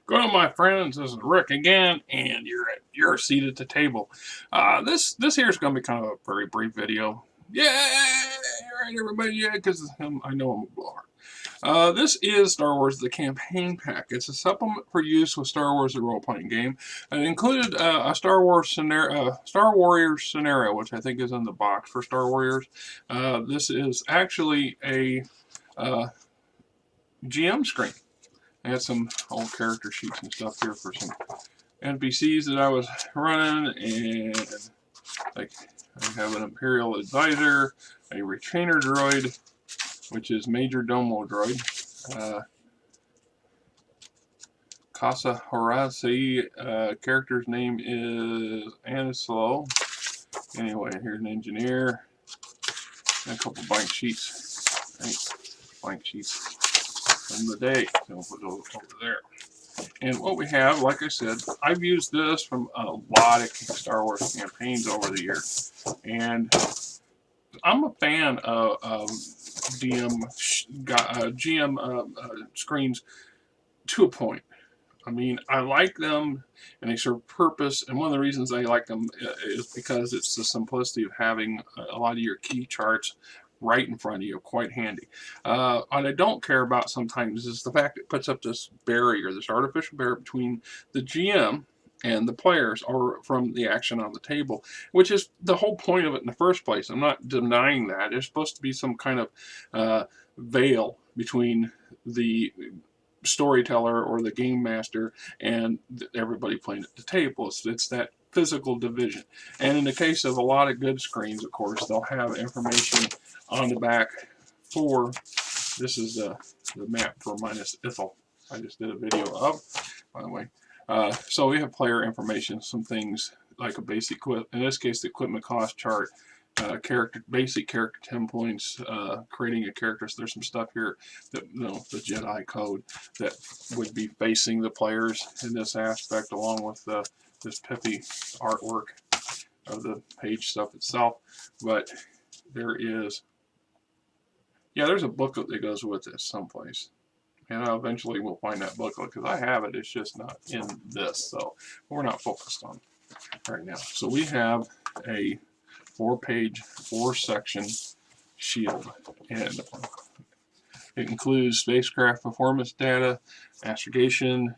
Well, my friends, this is Rick again, and you're seated at the table. This here is going to be kind of a very brief video. Yeah, right, everybody, yeah, because I know I'm a blower. This is Star Wars: The Campaign Pack. It's a supplement for use with Star Wars: The Role-Playing Game. And it included a Star Wars scenario, Star Warriors scenario, which I think is in the box for Star Warriors. This is actually a GM screen. I had some old character sheets and stuff here for some NPCs that I was running, and like I have an Imperial Advisor, a Retrainer Droid, which is Major Domo Droid, Casa Horace, character's name is Anislo. Anyway, here's an engineer, and a couple blank sheets, right? Blank sheets from the day, so we'll put those over there. And what we have, like I said, I've used this from a lot of Star Wars campaigns over the years. And I'm a fan of GM screens to a point. I mean, I like them and they serve purpose. And one of the reasons I like them is because it's the simplicity of having a lot of your key charts right in front of you, quite handy. What I don't care about sometimes is the fact that it puts up this barrier, this artificial barrier between the GM and the players, or from the action on the table, which is the whole point of it in the first place. I'm not denying that. There's supposed to be some kind of veil between the storyteller or the game master and everybody playing at the table. It's that physical division. And in the case of a lot of good screens, of course, they'll have information on the back for, this is the map for Minas Ithil. I just did a video of, by the way. So we have player information, some things like a basic, in this case, the equipment cost chart, basic character 10 points, creating a character. So there's some stuff here that, the Jedi code that would be facing the players in this aspect, along with this pithy artwork of the page stuff itself. But there is, there's a booklet that goes with this someplace. And eventually we'll find that booklet because I have it. It's just not in this. So we're not focused on it right now. So we have a 4-page, 4-section shield. And it includes spacecraft performance data, astrogation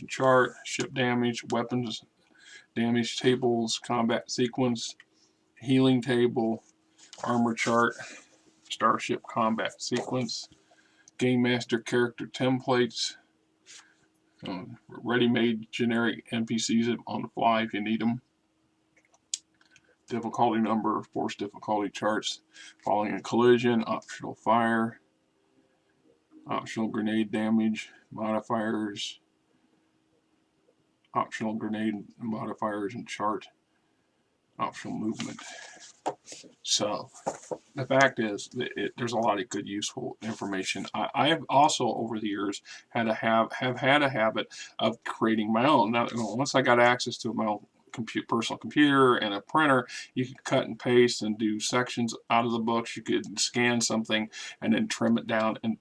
chart, ship damage, weapons damage tables, combat sequence, healing table, armor chart, starship combat sequence, game master character templates, ready-made generic NPCs on the fly if you need them, difficulty number, force difficulty charts, following a collision, optional fire, optional grenade damage, modifiers, optional grenade modifiers and chart, optional movement. So the fact is, there's a lot of good, useful information. I have also, over the years, have had a habit of creating my own. Now, once I got access to my own personal computer and a printer, you could cut and paste and do sections out of the books. You could scan something and then trim it down and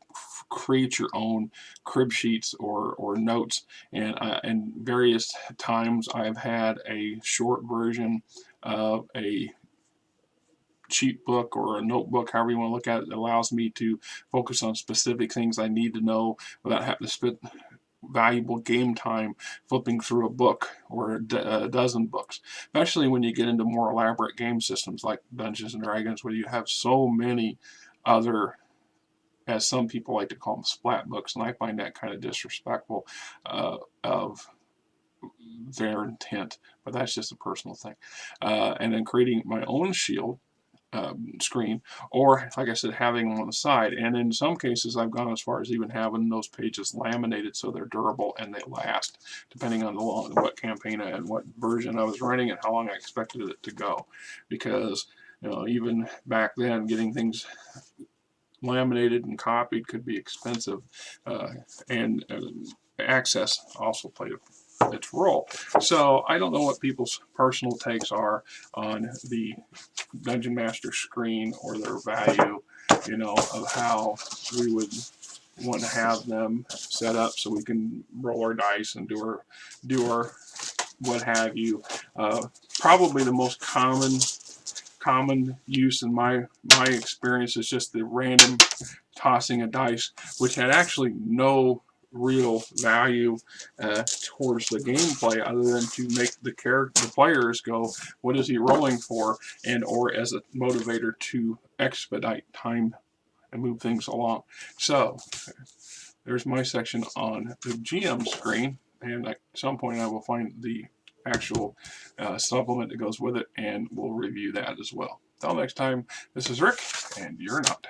create your own crib sheets or notes. And various times I've had a short version of a cheat book or a notebook, however you want to look at it, that allows me to focus on specific things I need to know without having to spend valuable game time flipping through a book or a dozen books, especially when you get into more elaborate game systems like Dungeons and Dragons, where you have so many other, as some people like to call them, splat books, and I find that kind of disrespectful of their intent, but that's just a personal thing. And then creating my own shield screen, or like I said, having them on the side. And in some cases, I've gone as far as even having those pages laminated so they're durable and they last, depending on what campaign and what version I was running and how long I expected it to go. Because even back then, getting things laminated and copied could be expensive, and access also played its role. So I don't know what people's personal takes are on the Dungeon Master screen, or their value, of how we would want to have them set up so we can roll our dice and do our what have you. Probably the most common use in my experience is just the random tossing of dice, which had actually no real value towards the gameplay, other than to make the players go, what is he rolling for, and or as a motivator to expedite time and move things along. So there's my section on the GM screen, and at some point I will find the actual supplement that goes with it, and we'll review that as well. Until next time, this is Rick, and you're not.